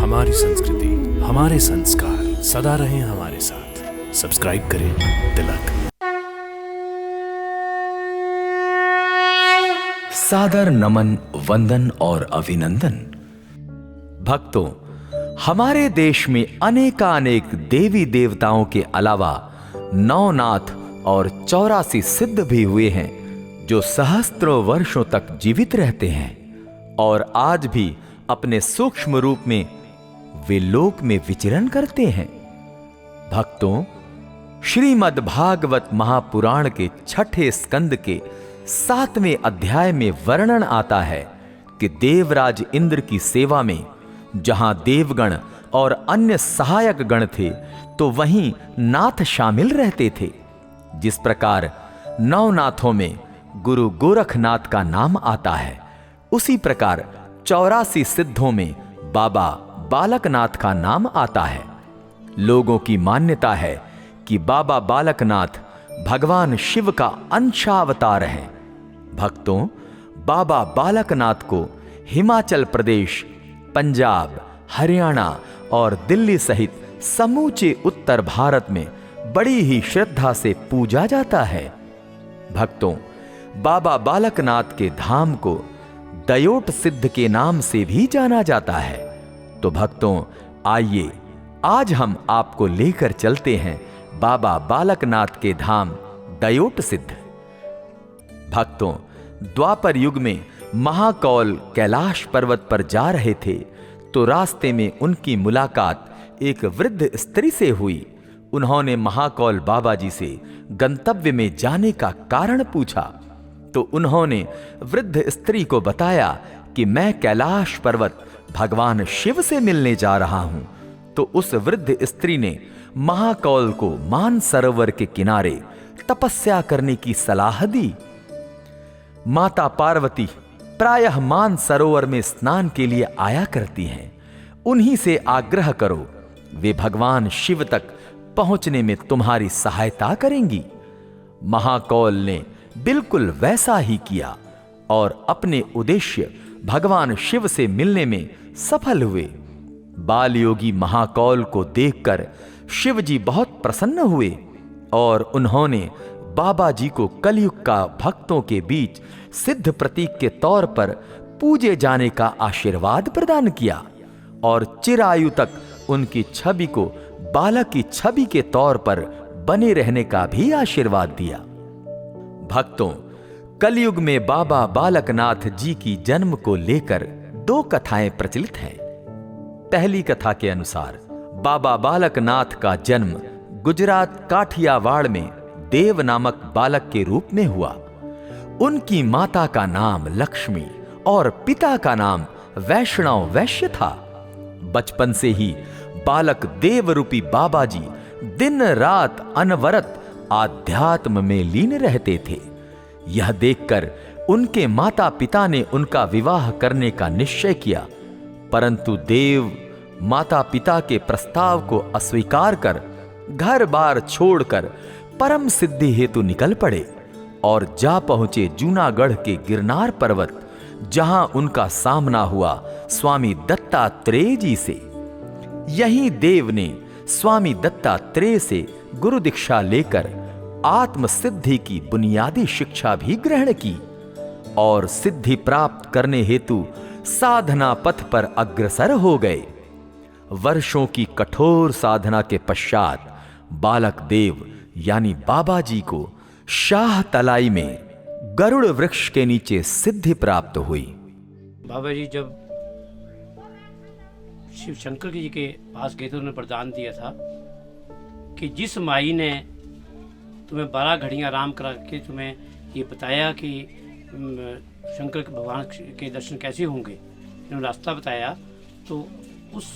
हमारी संस्कृति, हमारे संस्कार सदा रहें हमारे साथ। सब्सक्राइब करें तिलक। सादर नमन, वंदन और अभिनंदन। भक्तों, हमारे देश में अनेकानेक देवी देवताओं के अलावा 9 नाथ और 84 सिद्ध भी हुए हैं जो सहस्त्रों वर्षों तक जीवित रहते हैं और आज भी अपने सूक्ष्म रूप में वे लोक में विचरण करते हैं। भक्तों, श्रीमद् भागवत महापुराण के 6ठे स्कंद के 7वें अध्याय में वर्णन आता है कि देवराज इंद्र की सेवा में जहां देवगण और अन्य सहायक गण थे तो वहीं नाथ शामिल रहते थे। जिस प्रकार 9 नाथों में गुरु गोरखनाथ का नाम आता है, उसी प्रकार 84 सिद्धों में बाबा बालकनाथ का नाम आता है। लोगों की मान्यता है कि बाबा बालकनाथ भगवान शिव का अंशावतार है। भक्तों, बाबा बालकनाथ को हिमाचल प्रदेश, पंजाब, हरियाणा और दिल्ली सहित समूचे उत्तर भारत में बड़ी ही श्रद्धा से पूजा जाता है। भक्तों, बाबा बालकनाथ के धाम को दयोट सिद्ध के नाम से भी जाना जाता है। तो भक्तों, आइए आज हम आपको लेकर चलते हैं बाबा बालकनाथ के धाम दयोट सिद्ध। भक्तों, द्वापर युग में महाकौल कैलाश पर्वत पर जा रहे थे तो रास्ते में उनकी मुलाकात एक वृद्ध स्त्री से हुई। उन्होंने महाकौल बाबा जी से गंतव्य में जाने का कारण पूछा तो उन्होंने वृद्ध स्त्री को बताया कि मैं कैलाश पर्वत भगवान शिव से मिलने जा रहा हूं। तो उस वृद्ध स्त्री ने महाकौल को मानसरोवर के किनारे तपस्या करने की सलाह दी। माता पार्वती प्रायः मानसरोवर में स्नान के लिए आया करती हैं। उन्हीं से आग्रह करो, वे भगवान शिव तक पहुंचने में तुम्हारी सहायता करेंगी। महाकौल ने बिल्कुल वैसा ही किया और अपने उद्देश्य भगवान शिव से मिलने में सफल हुए। बाल योगी महाकौल को देखकर शिव जी बहुत प्रसन्न हुए और उन्होंने बाबा जी को कलयुग का भक्तों के बीच सिद्ध प्रतीक के तौर पर पूजे जाने का आशीर्वाद प्रदान किया और चिरायु तक उनकी छवि को बालक की छवि के तौर पर बने रहने का भी आशीर्वाद दिया। भक्तों, कलयुग में बाबा बालकनाथ जी की जन्म को लेकर 2 कथाएं प्रचलित हैं। पहली कथा के अनुसार बाबा बालकनाथ का जन्म गुजरात काठियावाड़ में देव नामक बालक के रूप में हुआ। उनकी माता का नाम लक्ष्मी और पिता का नाम वैष्णव वैश्य था। बचपन से ही बालक देव रूपी बाबा जी दिन रात अनवरत आध्यात्म में लीन रहते थे। यह देखकर उनके माता पिता ने उनका विवाह करने का निश्चय किया, परंतु देव माता पिता के प्रस्ताव को अस्वीकार कर घर बार छोड़कर परम सिद्धि हेतु निकल पड़े और जा पहुंचे जूनागढ़ के गिरनार पर्वत, जहां उनका सामना हुआ स्वामी दत्तात्रेय जी से। यहीं देव ने स्वामी दत्तात्रेय से गुरु दीक्षा लेकर आत्म सिद्धि की बुनियादी शिक्षा भी ग्रहण की और सिद्धि प्राप्त करने हेतु साधना पथ पर अग्रसर हो गए। वर्षों की कठोर साधना के पश्चात बालक देव यानी बाबा जी को शाह तलाई में गरुड़ वृक्ष के नीचे सिद्धि प्राप्त हुई। बाबा जी जब शिव शंकर जी के पास गए थे, उन्होंने वरदान दिया था कि जिस माई ने तुम्हें 12 घड़ियां आराम करा के तुम्हें ये बताया कि शंकर भगवान के दर्शन कैसे होंगे, इन्होंने रास्ता बताया, तो उस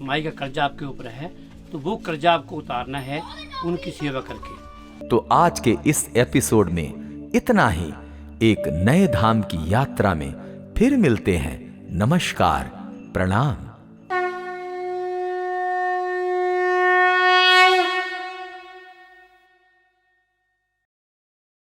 माई का कर्जा आपके ऊपर है, तो वो कर्जा आपको उतारना है उनकी सेवा करके। तो आज के इस एपिसोड में इतना ही। एक नए धाम की यात्रा में फिर मिलते हैं। नमस्कार, प्रणाम।